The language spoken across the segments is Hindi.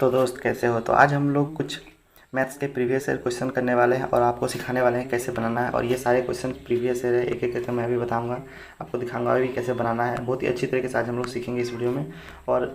तो दोस्त कैसे हो। तो आज हम लोग कुछ मैथ्स के प्रीवियस ईयर क्वेश्चन करने वाले हैं और आपको सिखाने वाले हैं कैसे बनाना है। और ये सारे क्वेश्चन प्रीवियस ईयर है, एक एक करके मैं भी बताऊंगा, आपको दिखाऊंगा भी कैसे बनाना है। बहुत ही अच्छी तरीके से आज हम लोग सीखेंगे इस वीडियो में। और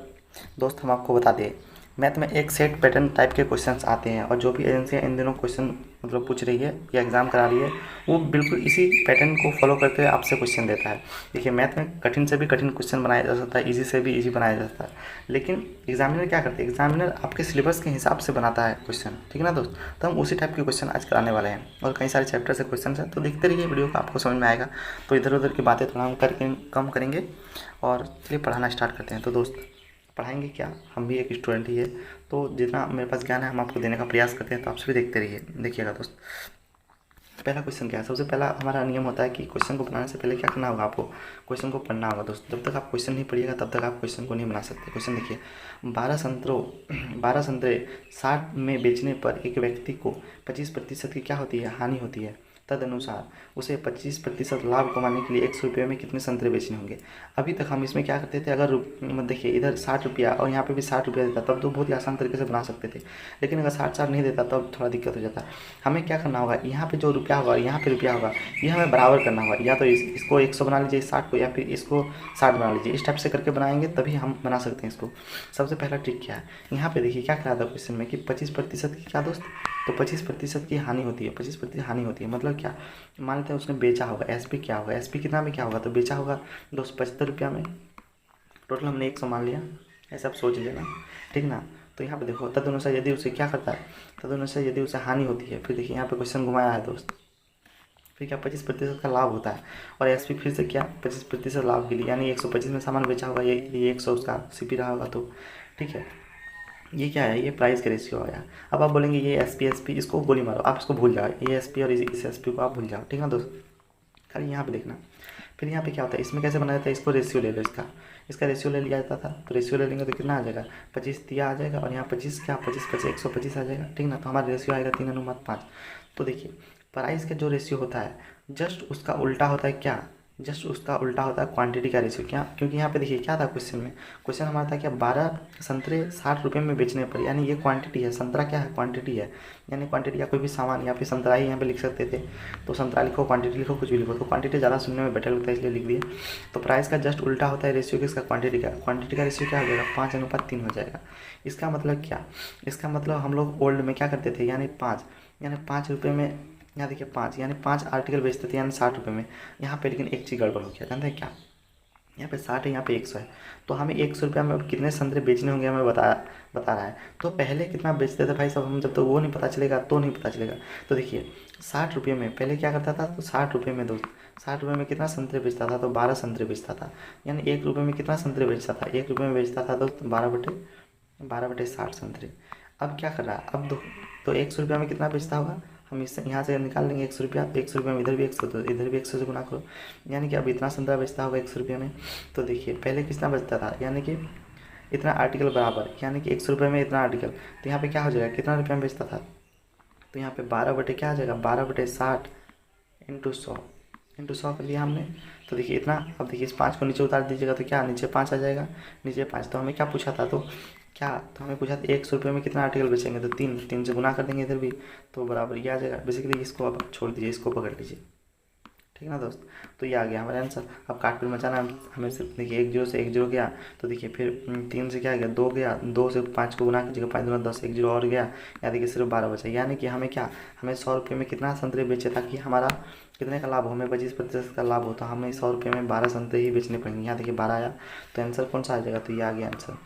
दोस्त हम आपको बता दें, मैथ में एक सेट पैटर्न टाइप के क्वेश्चंस आते हैं और जो भी एजेंसियाँ इन दिनों क्वेश्चन मतलब पूछ रही है या एग्ज़ाम करा रही है वो बिल्कुल इसी पैटर्न को फॉलो करते हुए आपसे क्वेश्चन देता है। देखिए, मैथ में कठिन से भी कठिन क्वेश्चन बनाया जा सकता है, इजी से भी इजी बनाया जा सकता है, लेकिन एग्जामिनर क्या करते हैं, एग्जामिनर आपके सिलेबस के हिसाब से बनाता है क्वेश्चन। ठीक है ना दोस्त। तो हम उसी टाइप के क्वेश्चन आज कराने वाले हैं और कई सारे चैप्टर से क्वेश्चन हैं, तो देखते रहिए वीडियो को, आपको समझ में आएगा। तो इधर उधर की बातें थोड़ा हम करके कम करेंगे और चलिए पढ़ाना स्टार्ट करते हैं। तो दोस्त पढ़ाएंगे क्या, हम भी एक स्टूडेंट ही है, तो जितना मेरे पास ज्ञान है हम आपको देने का प्रयास करते हैं। तो आप सभी देखते रहिए। देखिएगा दोस्त, पहला क्वेश्चन क्या है। सबसे पहला हमारा नियम होता है कि क्वेश्चन को बनाने से पहले क्या करना होगा, आपको क्वेश्चन को पढ़ना होगा। दोस्त जब तक आप क्वेश्चन नहीं पढ़िएगा तब तक आप क्वेश्चन को नहीं बना सकते। क्वेश्चन देखिए, 12 संतरे 60 में बेचने पर एक व्यक्ति को 25% की क्या होती है, हानि होती है। तदनुसार उसे 25% लाभ कमाने के लिए 100 रुपये में कितने संतरे बेचने होंगे। अभी तक हम इसमें क्या करते थे, अगर देखिए इधर 60 रुपया और यहाँ पे भी 60 रुपया देता तब तो बहुत ही आसान तरीके से बना सकते थे, लेकिन अगर 60 नहीं देता तब थोड़ा दिक्कत हो जाता। हमें क्या करना होगा, यहाँ पे जो रुपया होगा यहाँ पे रुपया होगा, ये हमें बराबर करना होगा। या तो इसको 100 बना लीजिए 60 को, या फिर इसको 60 बना लीजिए। इस टाइप से करके बनाएंगे तभी हम बना सकते हैं इसको। सबसे पहला ट्रिक क्या है, यहाँ पे देखिए क्या करा था क्वेश्चन में कि 25% की क्या दोस्त, तो 25% की हानि होती है। 25% हानि होती है मतलब क्या, मान लेते हैं उसने बेचा होगा, एसपी क्या होगा, एसपी कितना में क्या होगा, तो बेचा होगा 275 रुपया में। टोटल हमने 100 मान लिया, ऐसा आप सोच लेना, ठीक ना। तो यहाँ पे देखो, तदनुसार यदि उसे क्या करता है, तदनुसार यदि उसे हानि होती है, फिर देखिए यहाँ पे क्वेश्चन घुमाया है दोस्त, फिर क्या 25% का लाभ होता है। और एसपी फिर से क्या 25% लाभ के लिए, यानी 125 में सामान बेचा होगा, ये 100 उसका सीपी रहा होगा। तो ठीक है, ये क्या है, ये प्राइस का रेशियो आया। अब आप बोलेंगे ये एसपी इसको गोली मारो, आप इसको भूल जाओ, ये एसपी और इस एसपी को आप भूल जाओ, ठीक है दोस्त। खाली यहाँ पे देखना। फिर यहाँ पे क्या होता है, इसमें कैसे बनाया जाता है, इसको रेशियो ले लो, इसका रेशियो ले लिया जाता था। तो रेशियो ले लेंगे तो कितना आ जाएगा, 25 दिया आ जाएगा, और यहाँ 25 क्या 25 125 आ जाएगा, ठीक ना। तो हमारा रेशियो आएगा 3:5। तो देखिए, प्राइस का जो रेशियो होता है जस्ट उसका उल्टा होता है क्या, जस्ट उसका उल्टा होता है क्वांटिटी का रेशियो। क्या, क्योंकि यहाँ पे देखिए क्या था क्वेश्चन में, क्वेश्चन हमारा था क्या 12 संतरे 60 रुपये में बेचने पर, यानी ये क्वांटिटी है, संतरा क्या है, क्वांटिटी है, यानी क्वांटिटी या कोई भी सामान या फिर संतरा ही यहाँ पे लिख सकते थे। तो संतरा लिखो, क्वांटिटी लिखो, कुछ भी लिखो, तो क्वांटिटी ज़्यादा सुनने में बेटर लगता है इसलिए लिख दिए। तो प्राइस का जस्ट उल्टा होता है रेशियो किसका, क्वांटिटी का। क्वांटिटी का रेशियो क्या हो जाएगा, 5:3 हो जाएगा। इसका मतलब क्या, इसका मतलब हम लोग ओल्ड में क्या करते थे, यानी 5, यानी 5 रुपये में, यहाँ देखिए 5 यानी 5 आर्टिकल बेचते थे, यानी 60 रुपये में। यहाँ पे लेकिन एक चीज़ गड़बड़ हो गया, जानते हैं क्या, यहाँ पे 60 है, यहाँ पे 100 है। तो हमें 100 रुपया में कितने संतरे बेचने होंगे हमें बता रहा है। तो पहले कितना बेचते थे भाई साहब, हम जब तो वो नहीं पता चलेगा तो नहीं पता चलेगा। तो देखिए 60 रुपये में पहले क्या करता था, तो 60 रुपये में दोस्त 60 रुपये में कितना संतरे बेचता था, तो 12 संतरे बेचता था। यानी 1 रुपये में कितना संतरे बेचता था, 1 रुपये में बेचता था दोस्त 12/60 संतरे। अब क्या कर रहा है, अब तो 100 रुपया में कितना बेचता होगा, हम इससे यहाँ से निकाल लेंगे 100 रुपया, तो 100 रुपये में इधर भी 100, तो इधर भी 100 से गुना करो, यानी कि अब इतना संतरा बेचता होगा 100 रुपये में। तो देखिए पहले कितना बचता था, यानी कि इतना आर्टिकल बराबर, यानी कि 100 रुपये में इतना आर्टिकल। तो यहाँ पे क्या हो जाएगा, कितना रुपये में बेचता था, तो यहाँ पे 12 क्या आ जाएगा, 12/60 इंटू 100 कर लिया हमने। तो देखिए इतना, अब देखिए इस 5 को नीचे उतार दीजिएगा तो क्या नीचे 5 आ जाएगा, नीचे 5। तो हमें क्या पूछा था, तो क्या, तो हमें पूछा था 100 रुपये में कितना आर्टिकल बेचेंगे, तो 3 से गुना कर देंगे इधर भी, तो बराबर ये आ जाएगा। बेसिकली इसको अब छोड़ दीजिए, इसको पकड़ लीजिए, ठीक है ना दोस्त। तो ये आ गया हमारा आंसर। अब काट पीट मचाना हमें सिर्फ देखिए 1 0 से 1 0 गया, तो देखिए फिर 3 से क्या गया 2 गया, 2 से 5 को गुना कीजिएगा, 5 दूना 10, 1 0 और गया, या देखिए सिर्फ 12 बचा। यानी कि हमें क्या, हमें 100 रुपये में कितना संतरे बेचे ताकि हमारा कितने का लाभ हो, हमें 25% का लाभ हो, तो हमें 100 रुपये में 12 संतरे ही बेचने पड़ेंगे। यहाँ देखिए 12 आया, तो आंसर कौन सा आ जाएगा, तो ये आ गया आंसर।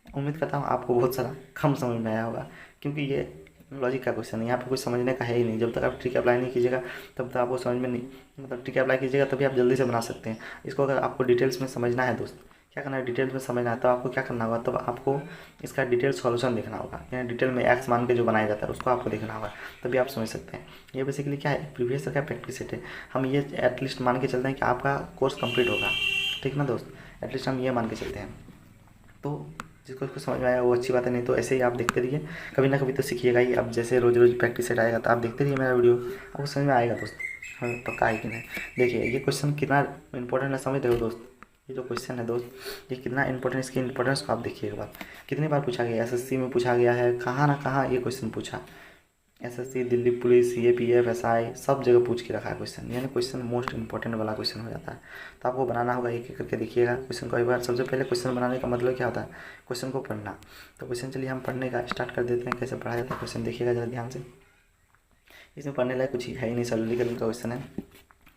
उम्मीद करता हूँ आपको बहुत सारा कम समझ में आया होगा, क्योंकि ये लॉजिक का क्वेश्चन है, यहाँ पे कुछ समझने का है ही नहीं। जब तक आप ट्रिक अप्लाई नहीं कीजिएगा तब तक आपको समझ में नहीं, मतलब ट्रिक अप्लाई कीजिएगा तभी आप जल्दी से बना सकते हैं इसको। अगर आपको डिटेल्स में समझना है दोस्त, क्या करना है, डिटेल्स में समझना है, तो आपको क्या करना होगा, तब आपको इसका डिटेल सॉल्यूशन देखना होगा, यानी डिटेल में एक्स मान के जो बनाया जाता है उसको आपको देखना होगा, तभी आप समझ सकते हैं। ये बेसिकली क्या है, प्रीवियस का प्रैक्टिस सेट है। हम ये एटलीस्ट मान के चलते हैं कि आपका कोर्स कंप्लीट होगा, ठीक ना दोस्त, एटलीस्ट हम ये मान के चलते हैं। तो जिसको समझ में आया वो अच्छी बात है, नहीं तो ऐसे ही आप देखते रहिए, कभी ना कभी तो सीखिएगा ही। अब जैसे रोज़ रोज़ प्रैक्टिस सेट आएगा तो आप देखते रहिए मेरा वीडियो, आपको समझ में आएगा दोस्त, हमें पक्का है कि नहीं। देखिए ये क्वेश्चन कितना इंपॉर्टेंट है समझ रहे हो दोस्त, ये जो क्वेश्चन है दोस्त, ये कितना इंपॉर्टेंट, इसकी इंपॉर्टेंस को आप देखिए एक बार। कितनी बार पूछा गया, एसएससी में पूछा गया है, कहाँ ना कहाँ ये क्वेश्चन पूछा। SSC, Delhi police, CAPF, SI, सब जगह पूछ के रखा है क्वेश्चन, यानी क्वेश्चन मोस्ट इंपॉर्टेंट वाला क्वेश्चन हो जाता है। तो आपको बनाना होगा, एक एक करके देखिएगा क्वेश्चन को एक बार। सबसे पहले क्वेश्चन बनाने का मतलब क्या होता है, क्वेश्चन को पढ़ना। तो क्वेश्चन चलिए हम पढ़ने का स्टार्ट कर देते हैं, कैसे पढ़ा जाता है क्वेश्चन देखिएगा जरा ध्यान से। इसमें पढ़ने लायक कुछ है ही नहीं, सॉलिडिकल का क्वेश्चन है,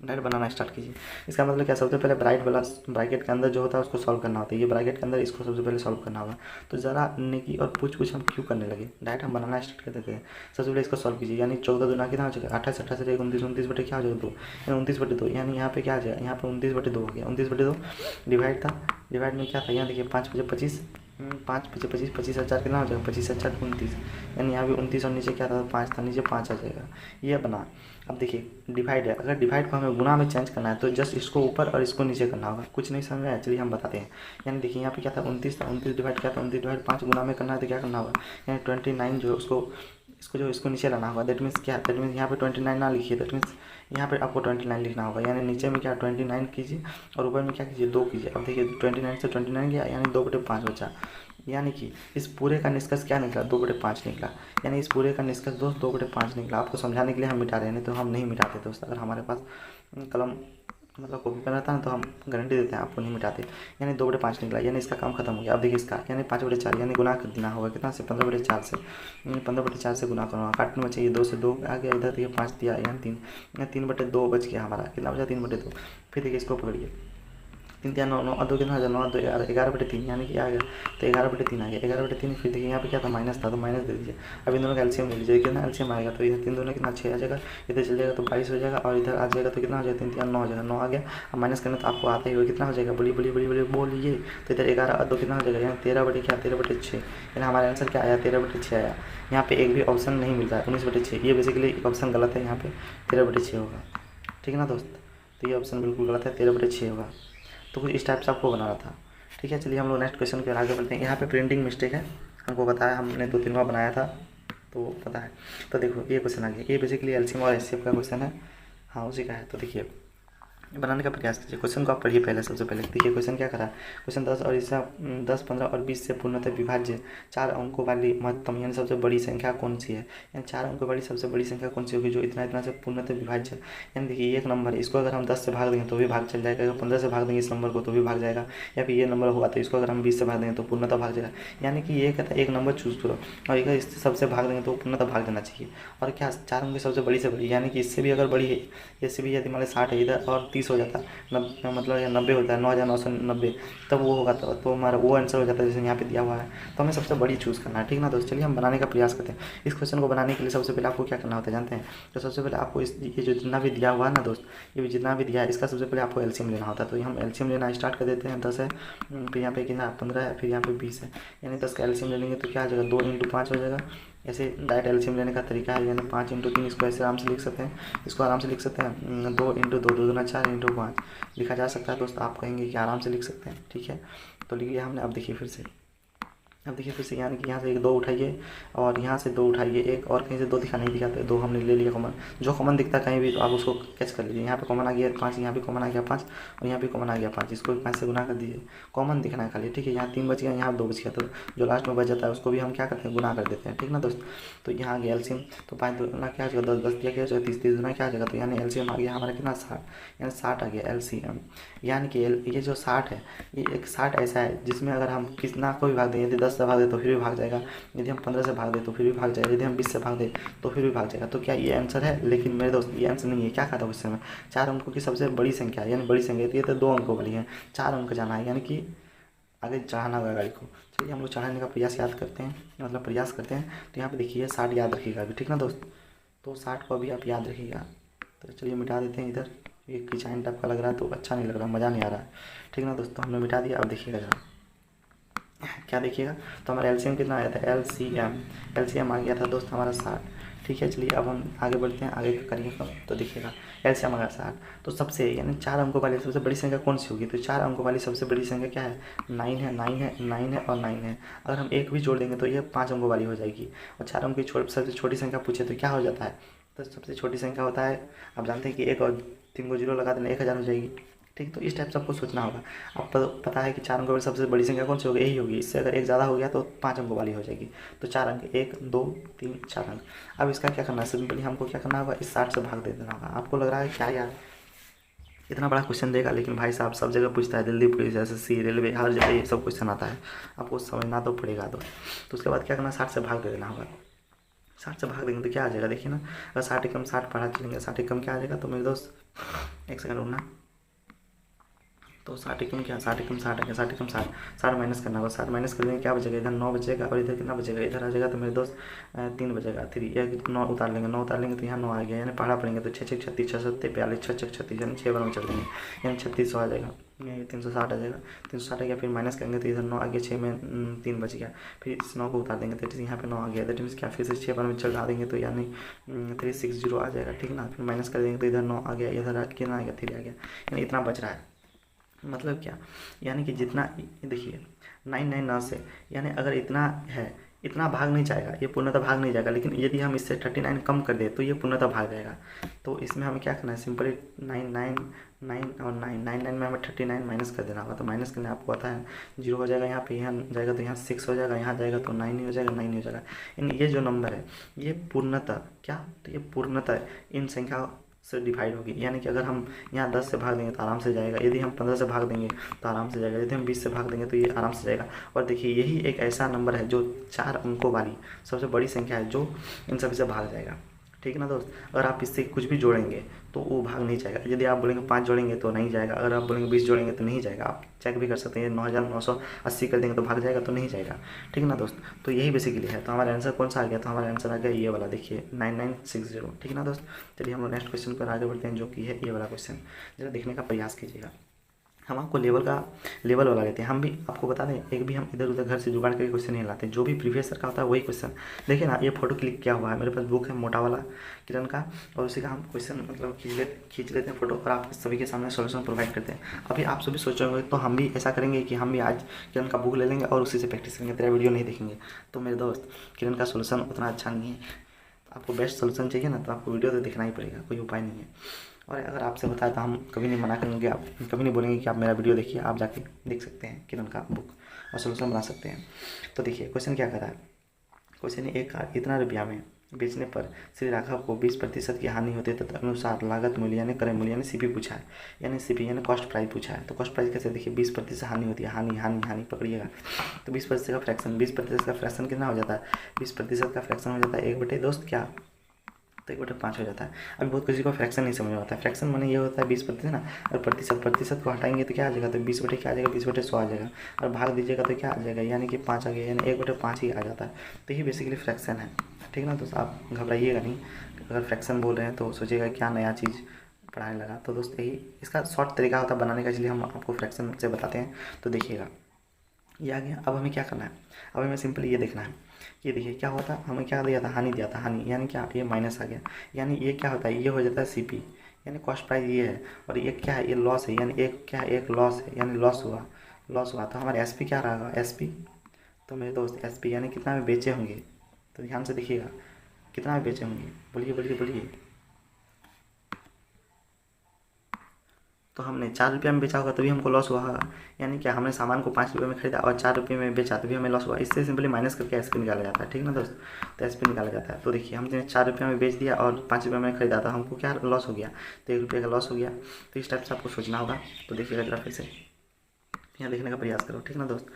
डायरेक्ट बनाना स्टार्ट कीजिए। इसका मतलब क्या, सबसे पहले ब्रैकेट के अंदर जो होता है उसको सॉल्व करना होता है। ये ब्रैकेट के अंदर इसको सबसे पहले सॉल्व करना होगा। तो ज़रा नेकी और पूछ हम क्यों करने लगे, डायरेक्ट हम बनाना स्टार्ट कर देते हैं। सबसे पहले इसको सॉल्व कीजिए, यानी 14 दूना कितना हो जाएगा 28, 28 से 29, 29 बटे क्या हो जाएगा 2, यानी 29 बटे 2, यानी यहाँ पे क्या आ जाएगा, यहाँ पे 29 बटे 2 हो गया। 29 बटे 2 डिवाइड था, डिवाइड में क्या था, यहाँ देखिए 5 बजे 25, 5 बजे 25, 25 हज़ार कितना हो जाएगा, 25 हज़ार 29, यानी यहाँ भी 29 और नीचे क्या था 5 था, नीचे 5 आ जाएगा। ये बना। अब देखिए डिवाइड है, अगर डिवाइड को हमें गुना में चेंज करना है तो जस्ट इसको ऊपर और इसको नीचे करना होगा। कुछ नहीं समझ में आया, चलिए हम बताते हैं। यानी देखिए यहाँ पे क्या था 29 था, 29 डिवाइड क्या था 29 डिवाइड 5 गुना में करना है तो क्या करना होगा, यानी 29 जो उसको इसको नीचे लाना होगा। दैट मीन्स क्या, दैट मीन्स यहाँ पे 29 ना लिखिए, दैट मीन्स यहाँ पे आपको 29 लिखना होगा। यानी नीचे में क्या 29 कीजिए और ऊपर में क्या कीजिए 2 कीजिए। अब देखिए 29 से 29 गया, यानी 2/5 बचा। यानी कि इस पूरे का निष्कर्ष क्या निकला, 2/5 निकला। यानी इस पूरे का निष्कर्ष दोस्त 2/5 निकला। आपको समझाने के लिए हम मिटा रहे हैं, नहीं तो हम नहीं मिटाते दोस्त। अगर हमारे पास कलम मतलब कॉपी पेन रहता है ना तो हम गारंटी देते हैं आपको नहीं मिटाते। यानी 2/5 निकला, यानी इसका काम खत्म हो गया। अब देखिए इसका यानी 5/4, यानी गुना कर देना होगा कितना से 15/4 से, 15/4 से गुना करना। काटने में चाहिए 2 से 2 आ गया, इधर देखिए 5 दिया, यानी 3, यानी 3/2 बच गया हमारा। कितना बचा 3/2। फिर देखिए इसको पकड़िए, 3 3 9 9 और 2 कितना हो जाए 9 2 11, 11/3, यानी कि आ गया तो 11/3 आ गया। 11/3 फिर देखिए यहाँ पे क्या था माइनस था, तो माइनस दे दीजिए। अब इन दोनों का एलसीएम ले लीजिए, कितना एलसीएम आएगा, तो इधर 3 दोनों कितना 6 आ जाएगा, इधर चल जाएगा तो 22 हो जाएगा, और इधर आ जाएगा तो कितना हो जाएगा 3 3 9 हो जाएगा, 9 आ गया। अब माइनस करना तो आपको आता ही होगा, कितना हो जाएगा बड़ी बड़ी बड़ी बड़ी बोलिए। तो इधर 11 और 2 कितना हो जाएगा, यानी 13/6, यानी हमारा आंसर क्या आया 13/6 आया। यहाँ पे एक भी ऑप्शन नहीं मिल रहा है 19/6, ये बेसिकली ऑप्शन गलत है, यहाँ पे 13/6 होगा। ठीक है ना दोस्त, तो ये ऑप्शन बिल्कुल गलत है, 13/6 होगा। तो कुछ इस टाइप से आपको बनाना था। ठीक है, चलिए हम लोग नेक्स्ट क्वेश्चन के आगे बढ़ते हैं। यहाँ पे प्रिंटिंग मिस्टेक है, हमको बताया, हमने 2-3 बार बनाया था तो पता है। तो देखो ये क्वेश्चन आ गया, ये बेसिकली एलसीएम और एचसीएफ का क्वेश्चन है, हाँ उसी का है। तो देखिए बनाने का प्रयास कीजिए। क्वेश्चन को आप पढ़िए पहले, सबसे पहले देखिए क्वेश्चन क्या करा। क्वेश्चन 10 और इसका 10, 15 और 20 से पूर्णतः विभाज्य 4 अंकों वाली महत्तम यानी सबसे बड़ी संख्या कौन सी है, यानी 4 अंकों वाली सबसे बड़ी संख्या कौन सी होगी जो इतना इतना से पूर्णतः विभाज्य। यानी देखिए एक नंबर है, इसको अगर हम 10 से भाग देंगे तो भी भाग चल जाएगा, अगर 15 से भाग देंगे इस नंबर को तो भी भाग जाएगा, या फिर ये नंबर होगा तो इसको अगर हम 20 से भाग देंगे तो पूर्णतः भाग जाएगा। यानी कि ये कहता है एक नंबर चूज करो और एक इससे सबसे भाग देंगे तो पूर्णतः भाग देना चाहिए। और क्या 4 अंक सबसे बड़ी से बड़ी, यानी कि इससे भी अगर बड़ी है, इससे भी यदि मान लो 60 है इधर और 30 हो जाता, मतलब 90 होता है, 9,990, तब वो होगा तो हमारा वो आंसर हो जाता है जैसे यहाँ पे दिया हुआ है। तो हमें सबसे बड़ी चूज़ करना है, ठीक ना दोस्त। चलिए हम बनाने का प्रयास करते हैं। इस क्वेश्चन को बनाने के लिए सबसे पहले आपको क्या करना होता है जानते हैं, तो सबसे पहले आपको ये जो जितना भी दिया हुआ है ना दोस्त, ये भी जितना भी दिया है इसका सबसे पहले आपको एलसीएम लेना होता है। तो हम एलसीएम लेना स्टार्ट कर देते हैं। 10 है, फिर यहाँ पे कितना 15 है, फिर यहाँ पे 20 है, यानी 10 का एलसीएम ले लेंगे तो क्या आ जाएगा 2 × 5 हो जाएगा। ऐसे डायरेक्ट एलसीएम लेने का तरीका है, यानी 5 × 3, इसको ऐसे आराम से लिख सकते हैं, इसको आराम से लिख सकते हैं 2 × 2 2 दूना 4 × 5 लिखा जा सकता है दोस्त। आप कहेंगे कि आराम से लिख सकते हैं, ठीक है तो लिख लिया हमने। अब देखिए फिर से, अब देखिए फिर से, यानी कि यहाँ से एक 2 उठाइए और यहाँ से 2 उठाइए एक, और कहीं से 2 दिखा नहीं दिखा तो 2 हमने ले लिया कॉमन। जो कॉमन दिखता है कहीं भी तो आप उसको कैच कर लीजिए। यहाँ पे कॉमन आ गया 5, यहाँ भी कॉमन आ गया 5 और यहाँ भी कॉमन आ गया 5, इसको भी 5 से गुना कर दीजिए। कॉमन दिखना है खाली, ठीक है। यहाँ 3 बच गया, यहाँ 2 बच गया, तो जो लास्ट में बच जाता है उसको भी हम क्या करते हैं गुना कर देते हैं, ठीक ना दोस्त। तो यहाँ आ गया एलसीएम, तो 5 दूना क्या आ जाएगा 10, 10 दिया क्या हो जाएगा 30, 30 दूना क्या आ जाएगा, तो यानी एलसीएम आ गया हमारा कितना 60, यानी 60 आ गया एलसीएम। यानी कि ये जो 60 है, ये एक 60 ऐसा है जिसमें अगर हम कितना को भी भाग दें, यदि 10 से भाग दे तो फिर भी भाग जाएगा, यदि हम 15 से भाग दे तो फिर भी भाग जाएगा, यदि हम 20 से भाग दे तो फिर भी भाग जाएगा। तो क्या ये आंसर है, लेकिन मेरे दोस्त ये आंसर नहीं है। क्या कहा था उस समय 4 अंकों की सबसे बड़ी संख्या, यानी बड़ी संख्या ये तो 2 अंकों वाली है, 4 अंक जाना है, यानी कि आगे चढ़ाना होगा गाड़ी को। चलिए हम लोग चढ़ाने का प्रयास याद करते हैं, मतलब प्रयास करते हैं। तो यहाँ पे देखिए 60 याद रखिएगा अभी, ठीक ना दोस्त। तो 60 को अभी आप याद रखिएगा। तो चलिए मिटा देते हैं इधर, एक डिजाइन टाइप का लग रहा है तो अच्छा नहीं लग रहा, मज़ा नहीं आ रहा है, ठीक ना दोस्तों। हमने मिटा दिया। अब देखिएगा जरा क्या देखिएगा, तो हमारा एलसीएम कितना आया था, एलसीएम आ गया था दोस्त हमारा 60, ठीक है। चलिए अब हम आगे बढ़ते हैं, आगे करिएगा तो देखिएगा एलसीएम आ गया 60। तो सबसे यानी 4 अंकों वाली सबसे बड़ी संख्या कौन सी होगी, तो 4 अंकों वाली सबसे बड़ी संख्या क्या है 9 है, 9 है, 9 है और 9 है। अगर हम एक भी जोड़ देंगे तो ये 5 अंकों वाली हो जाएगी। और 4 अंक की सबसे छोटी संख्या पूछे तो क्या हो जाता है, तो सबसे छोटी संख्या होता है, आप जानते हैं कि 1 और 3 को 0 लगा देना 1000 हो जाएगी, ठीक, तो इस टाइप से आपको सोचना होगा। आपको पता है कि 4 अंकों वाली सबसे बड़ी संख्या कौन सी होगी, यही होगी। इससे अगर एक ज़्यादा हो गया तो 5 अंकों वाली हो जाएगी। तो 4 अंक, 1 2 3 4 अंक। अब इसका क्या करना है, सिंपली हमको क्या करना होगा, इस 60 से भाग दे देना होगा। आपको लग रहा है क्या यार इतना बड़ा क्वेश्चन देगा, लेकिन भाई साहब सब जगह पूछता है, दिल्ली पुलिस, SSC, रेलवे, हर जगह ये सब क्वेश्चन आता है, आपको समझना तो पड़ेगा। तो उसके बाद क्या करना, 60 से भाग दे देना होगा। 60 से भाग देंगे तो क्या आ जाएगा, देखिए ना, अगर 60 एकम 60 पढ़ा चलेंगे, 60 एकम क्या आ जाएगा, तो मेरे दोस्त एक सेकंड रुकना। तो 60 एकम क्या, 60 एकम 60 आ गया, 60 एकम 60, 60 माइनस करना होगा। 60 माइनस कर देंगे क्या बचेगा, इधर 9 बचेगा और इधर कितना बचेगा, इधर आ जाएगा तो मेरे दोस्त 3 बचेगा, 3 या 9 उतार लेंगे, 9 उतार लेंगे तो यहाँ 9 आ गया, यानी पढ़ा पड़ेंगे तो 6 6 36 6 7 42 6 6 36, यानी 6 बार में चल देंगे, यानी 3600 आ जाएगा, ये 360 आ जाएगा। 360 आ गया, फिर माइनस करेंगे तो इधर 9 आ गया, 6 में 3 बच गया, फिर इस 9 को उतार देंगे तो यहाँ पे 9 आ गया, दैट मीन्स क्या, फिर से 6 बार में चढ़ा देंगे तो यानी 360 आ जाएगा, ठीक ना। फिर माइनस कर देंगे तो इधर 9 आ गया, इधर कितना आ गया, 3 आ गया, यानी इतना बच रहा है। मतलब क्या, यानी कि जितना, देखिए 9 से, यानी अगर इतना है, इतना भाग नहीं जाएगा, ये पूर्णतः भाग नहीं जाएगा, लेकिन यदि हम इससे 39 कम कर दें तो ये पूर्णतः भाग जाएगा। तो इसमें हमें क्या करना है, सिंपली 9 और 9 में हमें 39 माइनस कर देना होगा। तो माइनस करने आपको आता है 0 हो जाएगा, यहाँ पे यहाँ जाएगा तो यहाँ 6 हो जाएगा, यहाँ जाएगा तो 9 ही हो जाएगा, 9 ही हो जाएगा। यानी ये जो नंबर है ये पूर्णतः क्या, तो ये पूर्णतः इन संख्या से डिवाइड होगी। यानी कि अगर हम यहाँ 10 से भाग देंगे तो आराम से जाएगा, यदि हम 15 से भाग देंगे तो आराम से जाएगा, यदि हम 20 से भाग देंगे तो ये आराम से जाएगा। और देखिए यही एक ऐसा नंबर है जो 4 अंकों वाली सबसे बड़ी संख्या है, जो इन सभी से भाग जाएगा, ठीक है ना दोस्त। अगर आप इससे कुछ भी जोड़ेंगे तो वो भाग नहीं जाएगा। यदि आप बोलेंगे 5 जोड़ेंगे तो नहीं जाएगा, अगर आप बोलेंगे 20 जोड़ेंगे तो नहीं जाएगा। आप चेक भी कर सकते हैं, 9980 कर देंगे तो भाग जाएगा, तो नहीं जाएगा, ठीक है ना दोस्त। तो यही बेसिकली है। तो हमारा आंसर कौन सा आ गया, तो हमारा आंसर आ गया ये वाला, देखिए 9960, ठीक है ना दोस्त। चलिए हम लोग नेक्स्ट क्वेश्चन पर आगे बढ़ते हैं, जो कि है ये वाला क्वेश्चन। जरा देखने का प्रयास कीजिएगा। हम आपको लेवल वाला लेते हैं। हम भी आपको बता दें, एक भी हम इधर उधर घर से जुगाड़ करके क्वेश्चन नहीं लाते, जो भी प्रीवियस ईयर का होता है वही क्वेश्चन। देखिए ना, ये फोटो क्लिक किया हुआ है, मेरे पास बुक है मोटा वाला किरण का, और उसी का हम क्वेश्चन मतलब खींच लेते हैं फोटो, और आप सभी के सामने सोल्यूशन प्रोवाइड करते हैं। अभी आप सभी सोच रहे होंगे तो हम भी ऐसा करेंगे कि हम भी आज किरण का बुक ले लेंगे और उसी से प्रैक्टिस करेंगे, तेरा वीडियो नहीं देखेंगे। तो मेरे दोस्त, किरण का सोल्यूशन उतना अच्छा नहीं है, आपको बेस्ट सोल्यूशन चाहिए ना, तो आपको वीडियो तो देखना ही पड़ेगा, कोई उपाय नहीं है। और अगर आपसे बताया तो हम कभी नहीं मना करेंगे, आप कभी नहीं बोलेंगे कि आप मेरा वीडियो देखिए, आप जाके देख सकते हैं किरण का बुक और सोल्यूशन बना सकते हैं। तो देखिए क्वेश्चन क्या कर रहा है, क्वेश्चन एक कार इतना रुपया में बेचने पर श्री राघव को 20% की हानि होती है, तदनुसार लागत मूल्य यानी क्रय मूल्य यानी CP पूछा है, यानी CP यानी कॉस्ट प्राइस पूछा है। तो कॉस्ट प्राइस कैसे, देखिए 20% हानि होती है, हानि हानि हानि पकड़िएगा। तो 20% का फ्रैक्शन, 20% का फ्रैक्शन कितना हो जाता है, 20% का फ्रैक्शन हो जाता है 1/, दोस्त क्या, तो 1/5 हो जाता है। अभी बहुत किसी को फ्रैक्शन नहीं समझ में आता है। फ्रैक्शन माने ये होता है 20% ना, और प्रतिशत को हटाएंगे तो क्या आ जाएगा, तो 20/, क्या आ जाएगा, 20/100 आ जाएगा, और भाग दीजिएगा तो क्या आ जाएगा, यानी कि 5 आ गया, यानी 1/5 ही आ जाता है। तो यही बेसिकली फ्रैक्शन है, ठीक ना दोस्त। आप घबराइएगा नहीं, अगर फ्रैक्शन बोल रहे हैं तो सोचिएगा क्या नया चीज़ पढ़ाने लगा। तो दोस्त यही इसका शॉर्ट तरीका होता है बनाने का, इसलिए हम आपको फ्रैक्शन से बताते हैं। तो देखिएगा ये आ गया। अब हमें क्या करना है, अब हमें सिंपली ये देखना है, ये देखिए क्या होता है, हमें क्या दिया था, हानि दिया था, हानि यानी क्या, ये माइनस आ गया, यानी ये क्या होता है, ये हो जाता है CP यानी कॉस्ट प्राइस ये है, और ये क्या है, ये लॉस है, यानी एक क्या है, एक लॉस है, यानी लॉस हुआ। तो हमारे SP क्या रहेगा, SP, तो मेरे दोस्त SP यानी कितना में बेचे होंगे, तो ध्यान से देखिएगा कितना में बेचे होंगे, बोलिए बोलिए बोलिए। तो हमने 4 रुपये में बेचा होगा तभी हमको लॉस हुआ होगा, यानी क्या, हमने सामान को 5 रुपये में खरीदा और 4 रुपये में बेचा तभी हमें लॉस हुआ। इससे सिंपली माइनस करके SP निकाला जाता है, ठीक ना दोस्त। तो SP निकाला जाता है। तो देखिए हमने 4 रुपये में बेच दिया और 5 रुपये में खरीदा था, हमको क्या लॉस हो गया, तो 1 रुपये का लॉस हो गया। तो इस टाइप से आपको सोचना होगा। तो देखिएगा जरा फिर से यहाँ देखने का प्रयास करो, ठीक ना दोस्त।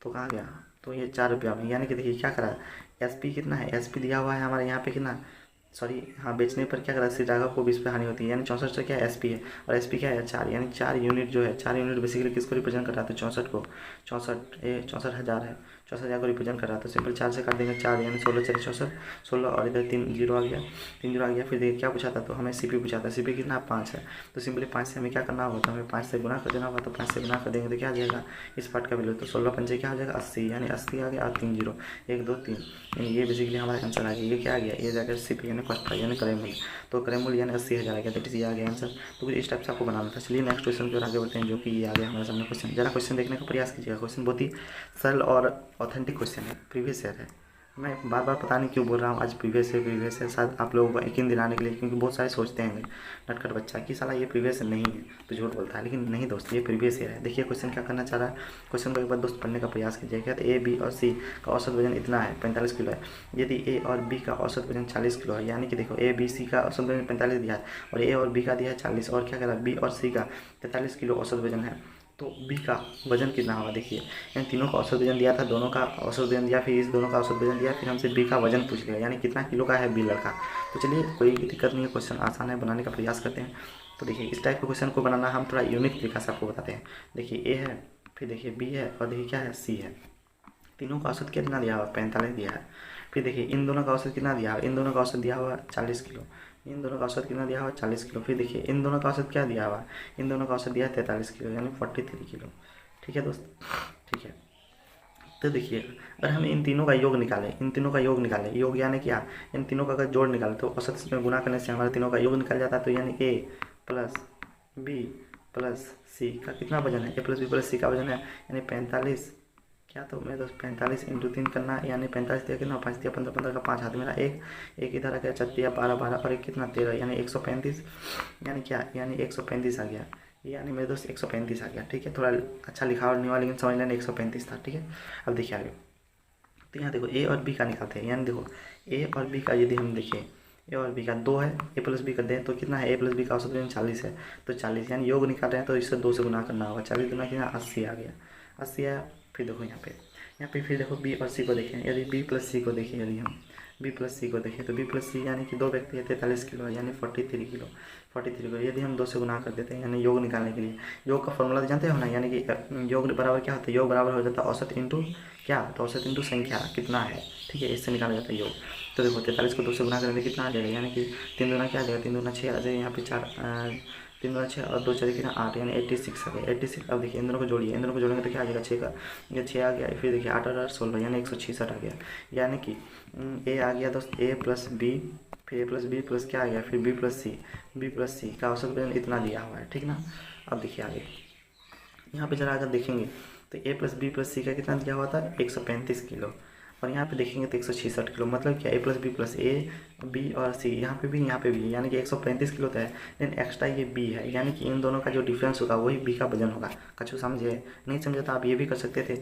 तो कहाँ गया, तो ये 4 रुपया में, यानी कि देखिए क्या करा, SP कितना है, SP दिया हुआ है हमारे यहाँ पे कितना, सॉरी हाँ, बेचने पर क्या करा, श्री राघव को 20 पे हानि होती है, यानी 64 से क्या है, SP है, और SP क्या है, 4, यानी 4 यूनिट जो है, 4 यूनिट बेसिकली किसको रिप्रेजेंट कर रहा था, 64 को, 64,000 है, 64,000 को रिप्रेजेंट कर रहा था। सिंपल 4 से काट देंगे 4, यानी 16 4 64, 16, और इधर 3 जीरो आ गया, 3 जीरो आ गया। फिर देखिए क्या पूछा था, तो हमें CP पूछा था, CP कितना 5 है। तो सिंपली 5 से हमें क्या करना होगा, तो हमें 5 से गुना कर देना होगा। तो 5 से गुना कर देंगे तो क्या आ जाएगा, इस पार्ट का वैल्यू, तो 16 पंजे क्या आ जाएगा, 80, यानी 80 आ गया, और 3 जीरो, 1 2 3, यानी ये बेसिकली हमारा आंसर आ गया। ये क्या आ गया, ये जाकर CP यानी कॉस्ट प्राइस यानी क्रय मूल्य, तो क्रय मूल्य यानी 80,000 आ गया, दैट इज ये आ गया आंसर। तो कुछ इस टाइप से आपको बनाना था। चलिए नेक्स्ट क्वेश्चन की ओर आगे बढ़ते हैं, जो कि ये आ गया हमारे सामने क्वेश्चन। जरा क्वेश्चन देखने का प्रयास कीजिएगा। क्वेश्चन बहुत ही सरल और ऑथेंटिक क्वेश्चन है, प्रीवियस ईयर है, मैं बार बार पता नहीं क्यों बोल रहा हूँ आज प्रीवियस है शायद आप लोगों को यकीन दिलाने के लिए, क्योंकि बहुत सारे सोचते हैं नटखट बच्चा कि साला ये प्रीवियस नहीं है तो झूठ बोलता है, लेकिन नहीं दोस्त, ये प्रीवियस ईयर है। देखिए क्वेश्चन क्या करना चाह रहा है, क्वेश्चन को एक बार दोस्त पढ़ने का प्रयास कीजिएगा। तो ए बी और सी का औसत वजन इतना है 45 किलो है। यदि ए और बी का औसत वजन 40 किलो है, यानी कि देखो ए बी सी का औसत वजन 45 दिया है और ए और बी का दिया है 40, और क्या कह रहा है बी और सी का 43 किलो औसत वजन है, तो बी का वजन कितना होगा। देखिए इन तीनों का औसत वजन दिया था, दोनों का औसत वजन दिया, फिर इस दोनों का औसत वजन दिया, फिर हमसे बी का वजन पूछ लिया, यानी कितना किलो का है बी लड़का। तो चलिए कोई दिक्कत नहीं है, क्वेश्चन आसान है, बनाने का प्रयास करते हैं। तो देखिए इस टाइप के क्वेश्चन को बनाना हम थोड़ा यूनिक तरीका से आपको बताते हैं। देखिए ए है, फिर देखिए बी है, और देखिए क्या है सी है। तीनों का औसत कितना दिया हुआ 45 दिया है। फिर देखिए इन दोनों का औसत कितना दिया हुआ, इन दोनों का औसत दिया हुआ 40 किलो, इन दोनों का औसत कितना दिया हुआ 40 किलो। फिर देखिए इन दोनों का औसत क्या दिया हुआ, इन दोनों का औसत दिया है 43 किलो, यानी 43 किलो। ठीक है दोस्त, ठीक है। तो देखिए अगर हम इन तीनों का योग निकालें, इन तीनों का योग निकालें, योग यानी क्या, इन तीनों का अगर जोड़ निकालें तो औसत में गुना करने से हमारे तीनों का योग निकल जाता है। तो यानी ए प्लस बी प्लस सी का कितना वजन है, ए प्लस बी प्लस सी का वजन है यानी 45, क्या तो मेरे दोस्त 45 इंटू 3 करना है, यानी 45 दिया कितना 5 दिया 15, 15 का 5 हाथ मेरा एक इधर आ गया 4 दिया 12 12 और एक कितना 13, यानी 135, यानी क्या, यानी 135 आ गया, यानी मेरे दोस्त 135 आ गया। ठीक है, थोड़ा अच्छा लिखा और नहीं हुआ, लेकिन समझ लेना 135 था। ठीक है, अब देखिए आगे। तो यहाँ देखो ए और बी का निकालते हैं, यानी देखो ए और बी का यदि हम देखें, ए और बी का 2 है, ए प्लस बी कर दें तो कितना है, ए प्लस बी का औसत वजन 40 है, तो 40 यानी योग निकाल रहे हैं तो इससे 2 से गुना करना होगा, 40 गुना कितना 80 आ गया, 80 आया। फिर देखो यहाँ पे फिर देखो बी और सी को देखें, यदि बी प्लस सी को देखें, यदि हम बी प्लस सी को देखें तो बी प्लस सी यानी कि 2 व्यक्ति है 43 किलो है, यानी 43 किलो, 43 किलो। यदि हम 2 से गुना कर देते हैं यानी योग निकालने के लिए, योग का फॉर्मूला जानते हो ना, यानी कि योग बराबर क्या होता है, योग बराबर हो जाता है औसत इंटू क्या, तो औसत इंटू संख्या कितना है। ठीक है, इससे निकाला जाता है योग। तो देखो 43 को 2 से गुना करेंगे कितना आ जाएगा, यानी कि 3 दूना क्या आ जाएगा, 3 दूना 6 आ जाएगा, यहाँ पे 4 3 दूना 6 और 2 4 कितना 8, यानी 86 आ गया, 86। अब देखिए इन दोनों को जोड़िए, इन दोनों को जोड़ेंगे तो क्या आ जाएगा 6 का, ये 6 आ गया, फिर देखिए 8 और 8 16, यानी 166 आ गया, यानी कि ए आ गया दोस्त ए प्लस बी, फिर ए प्लस बी प्लस क्या आ गया, फिर बी प्लस सी का औसत वजन इतना दिया हुआ है। ठीक ना, अब देखिए आगे यहाँ पे जरा अगर देखेंगे तो ए प्लस बी प्लस सी का कितना दिया हुआ था 135 किलो, और यहाँ पे देखेंगे तो 166 किलो, मतलब क्या A plus B plus A B और सी, यहाँ पे भी यानी कि 135 किलो तो है, लेकिन एक्स्ट्रा ये बी है, यानी कि इन दोनों का जो डिफरेंस होगा वही बी का वजन होगा। कछु समझे, नहीं समझे तो आप ये भी कर सकते थे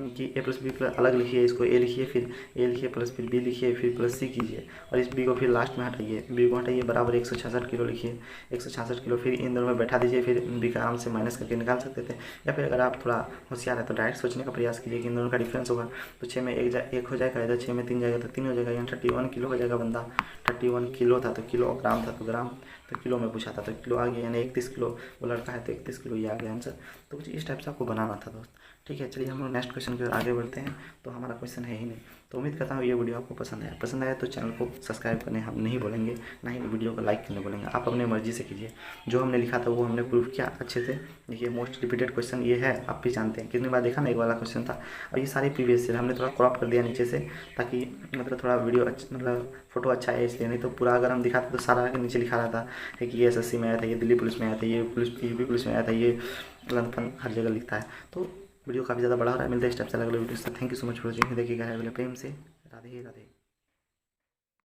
कि ए प्लस बी प्लस अलग लिखिए, इसको ए लिखिए, फिर ए लिखिए प्लस फिर बी लिखिए, फिर प्लस सी कीजिए, और इस बी को फिर लास्ट में हटाइए, बी को हटाइए बराबर 166 किलो लिखिए, 166 किलो, फिर इन दोनों में बैठा दीजिए, फिर बी का आराम से माइनस करके निकाल सकते थे। या फिर अगर आप थोड़ा होशियार है तो डायरेक्ट सोचने का प्रयास कीजिए कि इन दोनों का डिफरेंस होगा, तो 6 में 1 हो जाएगा, इधर 6 में 3 जाएगा तो 3 हो जाएगा, यानी 31 किलो हो जाएगा बंदा। 31 किलो था तो किलो, ग्राम था तो ग्राम, तो किलो में पूछा था तो किलो आ गया, यानी 31 किलो वो लड़का है तो 31 किलो ये आ गया आंसर। तो कुछ इस टाइप से आपको बनाना था दोस्त। ठीक है, चलिए हम लोग नेक्स्ट क्वेश्चन की ओर आगे बढ़ते हैं। तो हमारा क्वेश्चन है ही नहीं, तो उम्मीद करता हूँ ये वीडियो आपको पसंद आया तो चैनल को सब्सक्राइब करने हम नहीं बोलेंगे, ना ही वीडियो को लाइक करने बोलेंगे, आप अपने मर्जी से कीजिए। जो हमने लिखा था वो हमने प्रूफ किया अच्छे से। देखिए मोस्ट रिपीटेड क्वेश्चन ये है, आप भी जानते हैं, कितनी बार देखा ना एक वाला क्वेश्चन था, और ये सारे प्रीवियस से हमने थोड़ा क्रॉप कर दिया नीचे से, ताकि मतलब थोड़ा वीडियो मतलब फोटो अच्छा है इसलिए, नहीं तो पूरा अगर हम दिखाते तो सारा नीचे लिखा रहता है कि ये SSC में आया था, ये दिल्ली पुलिस में आया था, ये यूपी पुलिस में आया था, ये लंदन हर जगह लिखता है। तो वीडियो काफ़ी ज़्यादा बड़ा हो रहा है, मिलते हैं इस टाइप से अगले वीडियो से। Thank you so much for watching, देखिएगा अगले प्रेम से, राधे राधे।